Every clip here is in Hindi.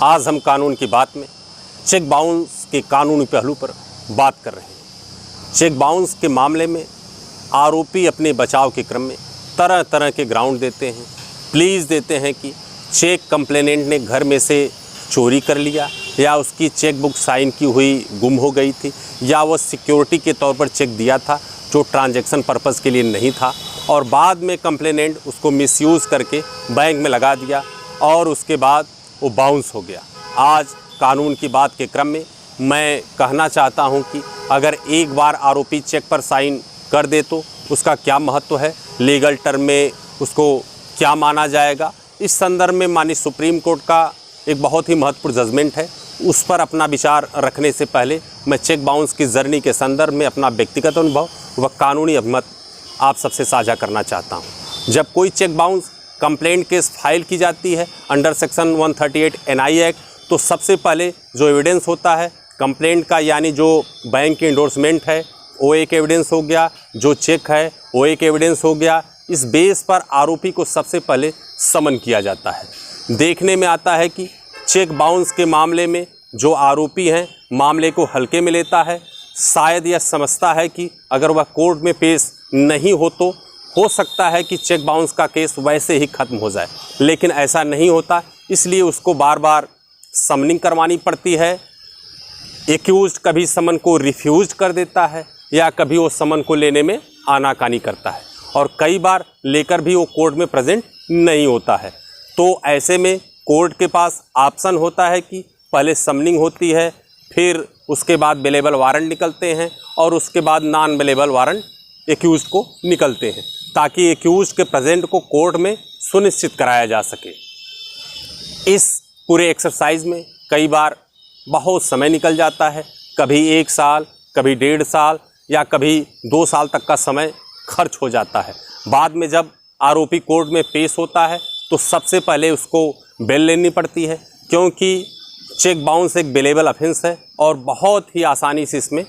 आज हम कानून की बात में चेक बाउंस के कानूनी पहलू पर बात कर रहे हैं। चेक बाउंस के मामले में आरोपी अपने बचाव के क्रम में तरह तरह के ग्राउंड देते हैं, प्लीज़ देते हैं कि चेक कंप्लेनेंट ने घर में से चोरी कर लिया, या उसकी चेक बुक साइन की हुई गुम हो गई थी, या वह सिक्योरिटी के तौर पर चेक दिया था जो ट्रांजैक्शन पर्पज़ के लिए नहीं था, और बाद में कंप्लेनेंट उसको मिसयूज़ करके बैंक में लगा दिया और उसके बाद वो बाउंस हो गया। आज कानून की बात के क्रम में मैं कहना चाहता हूं कि अगर एक बार आरोपी चेक पर साइन कर दे तो उसका क्या महत्व है, लीगल टर्म में उसको क्या माना जाएगा। इस संदर्भ में माननीय सुप्रीम कोर्ट का एक बहुत ही महत्वपूर्ण जजमेंट है, उस पर अपना विचार रखने से पहले मैं चेक बाउंस की जर्नी के संदर्भ में अपना व्यक्तिगत अनुभव व कानूनी अभिमत आप सबसे साझा करना चाहता हूं। जब कोई cheque bounce complaint case file की जाती है अंडर सेक्शन 138 एनआई एक्ट, तो सबसे पहले जो एविडेंस होता है कंप्लेंट का, यानी जो बैंक की इंडोर्समेंट है वो एक एविडेंस हो गया, जो चेक है वो एक एविडेंस हो गया। इस बेस पर आरोपी को सबसे पहले समन किया जाता है। देखने में आता है कि चेक बाउंस के मामले में जो आरोपी हैं मामले को हल्के में लेता है, शायद यह समझता है कि अगर वह कोर्ट में पेश नहीं हो तो हो सकता है कि चेक बाउंस का केस वैसे ही ख़त्म हो जाए, लेकिन ऐसा नहीं होता। इसलिए उसको बार बार समनिंग करवानी पड़ती है। एक्यूज्ड कभी समन को रिफ्यूज कर देता है या कभी वो समन को लेने में आनाकानी करता है, और कई बार लेकर भी वो कोर्ट में प्रेजेंट नहीं होता है। तो ऐसे में कोर्ट के पास ऑप्शन होता है कि पहले समनिंग होती है, फिर उसके बाद बेलेबल वारंट निकलते हैं, और उसके बाद नॉन बेलेबल वारंट एक्यूज्ड को निकलते हैं, ताकि एक्यूज्ड के प्रेजेंट को कोर्ट में सुनिश्चित कराया जा सके। इस पूरे एक्सरसाइज में कई बार बहुत समय निकल जाता है, कभी 1 साल, कभी 1.5 साल या कभी 2 साल तक का समय खर्च हो जाता है। बाद में जब आरोपी कोर्ट में पेश होता है तो सबसे पहले उसको बेल लेनी पड़ती है, क्योंकि चेक बाउंस एक बेलेबल ऑफेंस है और बहुत ही आसानी से इसमें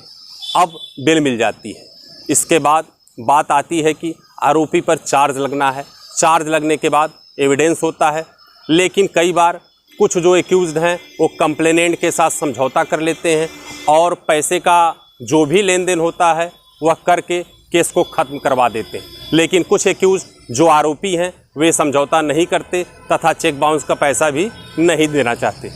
अब बेल मिल जाती है। इसके बाद बात आती है कि आरोपी पर चार्ज लगना है। चार्ज लगने के बाद एविडेंस होता है, लेकिन कई बार कुछ जो एक्यूज्ड हैं वो कंप्लेनेंट के साथ समझौता कर लेते हैं और पैसे का जो भी लेन देन होता है वह करके केस को ख़त्म करवा देते हैं। लेकिन कुछ एक्यूज्ड जो आरोपी हैं वे समझौता नहीं करते तथा चेक बाउंस का पैसा भी नहीं देना चाहते,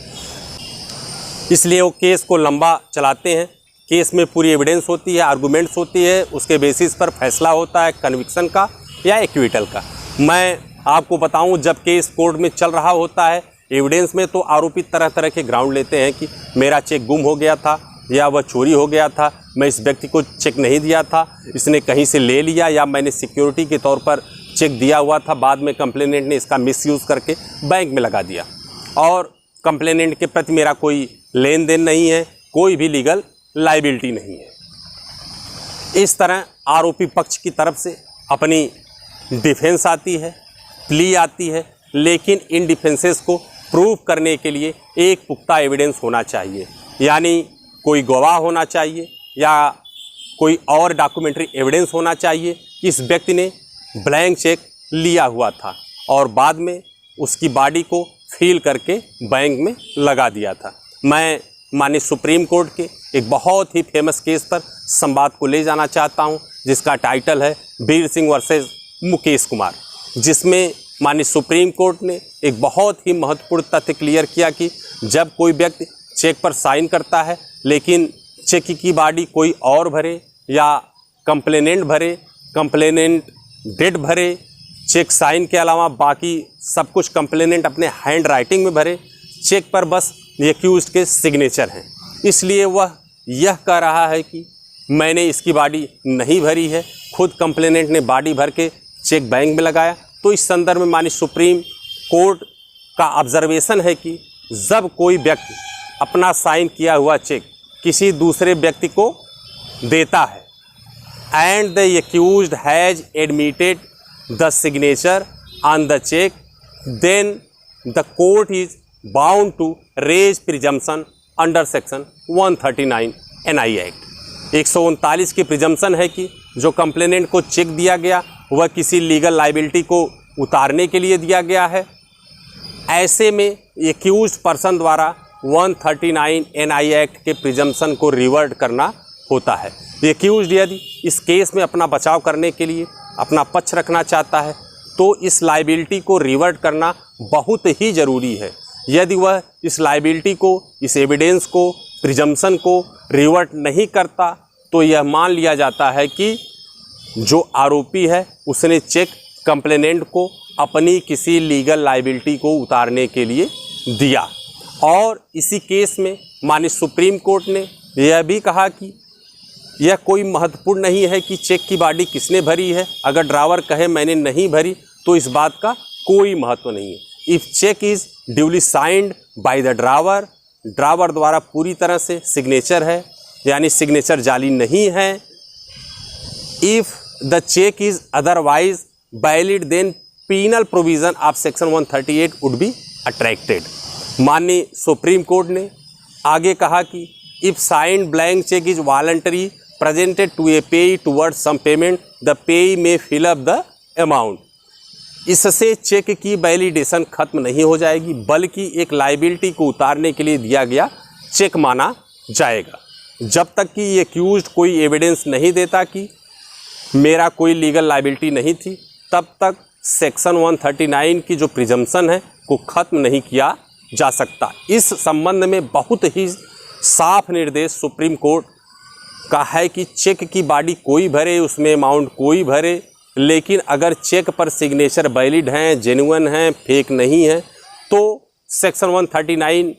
इसलिए वो केस को लंबा चलाते हैं। केस में पूरी एविडेंस होती है, आर्गूमेंट्स होती है, उसके बेसिस पर फैसला होता है कन्विक्शन का या एक्विटल का। मैं आपको बताऊं, जब केस कोर्ट में चल रहा होता है एविडेंस में, तो आरोपी तरह तरह के ग्राउंड लेते हैं कि मेरा चेक गुम हो गया था, या वह चोरी हो गया था, मैं इस व्यक्ति को चेक नहीं दिया था, इसने कहीं से ले लिया, या मैंने सिक्योरिटी के तौर पर चेक दिया हुआ था, बाद में कंप्लेनेंट ने इसका मिसयूज़ करके बैंक में लगा दिया, और कंप्लेनेंट के प्रति मेरा कोई लेन देन नहीं है, कोई भी लीगल लाइबिलिटी नहीं है। इस तरह आरोपी पक्ष की तरफ से अपनी डिफेंस आती है, प्ली आती है, लेकिन इन डिफेंसेस को प्रूव करने के लिए एक पुख्ता एविडेंस होना चाहिए, यानी कोई गवाह होना चाहिए या कोई और डॉक्यूमेंट्री एविडेंस होना चाहिए कि इस व्यक्ति ने ब्लैंक चेक लिया हुआ था और बाद में उसकी बॉडी को फील करके बैंक में लगा दिया था। मैं माननीय सुप्रीम कोर्ट के एक बहुत ही फेमस केस पर संवाद को ले जाना चाहता हूं, जिसका टाइटल है वीर सिंह वर्सेस मुकेश कुमार, जिसमें माननीय सुप्रीम कोर्ट ने एक बहुत ही महत्वपूर्ण तथ्य क्लियर किया कि जब कोई व्यक्ति चेक पर साइन करता है लेकिन चेक की बॉडी कोई और भरे या कंप्लेनेंट भरे, कंप्लेनेंट डेट भरे, चेक साइन के अलावा बाकी सब कुछ कंप्लेनेंट अपने हैंड राइटिंग में भरे, चेक पर बस एक्यूज्ड के सिग्नेचर हैं, इसलिए वह यह कह रहा है कि मैंने इसकी बॉडी नहीं भरी है, खुद कंप्लेनेंट ने बॉडी भर के चेक बैंक में लगाया। तो इस संदर्भ में माननीय सुप्रीम कोर्ट का ऑब्जर्वेशन है कि जब कोई व्यक्ति अपना साइन किया हुआ चेक किसी दूसरे व्यक्ति को देता है and the accused has admitted the signature on the cheque, then the court is bound to raise presumption under section 139 NI act. 139 की प्रिजम्पशन है कि जो कंप्लेनेंट को चेक दिया गया वह किसी लीगल लाइबिलिटी को उतारने के लिए दिया गया है ऐसे में एक्यूज्ड पर्सन द्वारा 139 NI एक्ट के प्रिजम्पशन को रिवर्ट करना होता है। एक्यूज्ड यदि इस केस में अपना बचाव करने के लिए अपना पक्ष रखना चाहता है तो इस लाइबिलिटी को रिवर्ट करना बहुत ही ज़रूरी है। यदि वह इस लाइबिलिटी को, इस एविडेंस को, प्रिजम्पशन को रिवर्ट नहीं करता तो यह मान लिया जाता है कि जो आरोपी है उसने चेक कंप्लेनेंट को अपनी किसी लीगल लाइबिलिटी को उतारने के लिए दिया। और इसी केस में माननीय सुप्रीम कोर्ट ने यह भी कहा कि यह कोई महत्वपूर्ण नहीं है कि चेक की बॉडी किसने भरी है। अगर ड्रावर कहे मैंने नहीं भरी तो इस बात का कोई महत्व नहीं है। If cheque is duly signed by the drawer, drawer द्वारा पूरी तरह से सिग्नेचर है यानी सिग्नेचर जाली नहीं है। If the cheque is otherwise valid then penal provision of section 138 would be attracted. माननीय सुप्रीम कोर्ट ने आगे कहा कि if signed blank cheque is voluntary presented to a payee towards some payment the payee may fill up the amount. इससे चेक की वैलिडेशन खत्म नहीं हो जाएगी बल्कि एक लाइबिलिटी को उतारने के लिए दिया गया चेक माना जाएगा। जब तक कि ये एक्यूज्ड कोई एविडेंस नहीं देता कि मेरा कोई लीगल लाइबिलिटी नहीं थी तब तक सेक्शन 139 की जो प्रिजम्पशन है को ख़त्म नहीं किया जा सकता। इस संबंध में बहुत ही साफ निर्देश सुप्रीम कोर्ट का है कि चेक की बॉडी कोई भरे, उसमें अमाउंट कोई भरे, लेकिन अगर चेक पर सिग्नेचर वैलिड हैं, जेन्युइन हैं, फेक नहीं है तो सेक्शन 139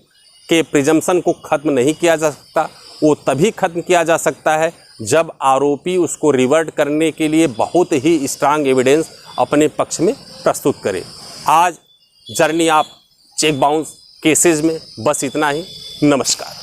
के प्रिजम्पशन को ख़त्म नहीं किया जा सकता। वो तभी ख़त्म किया जा सकता है जब आरोपी उसको रिवर्ट करने के लिए बहुत ही स्ट्रांग एविडेंस अपने पक्ष में प्रस्तुत करे। आज journey of cheque bounce cases में बस इतना ही। नमस्कार।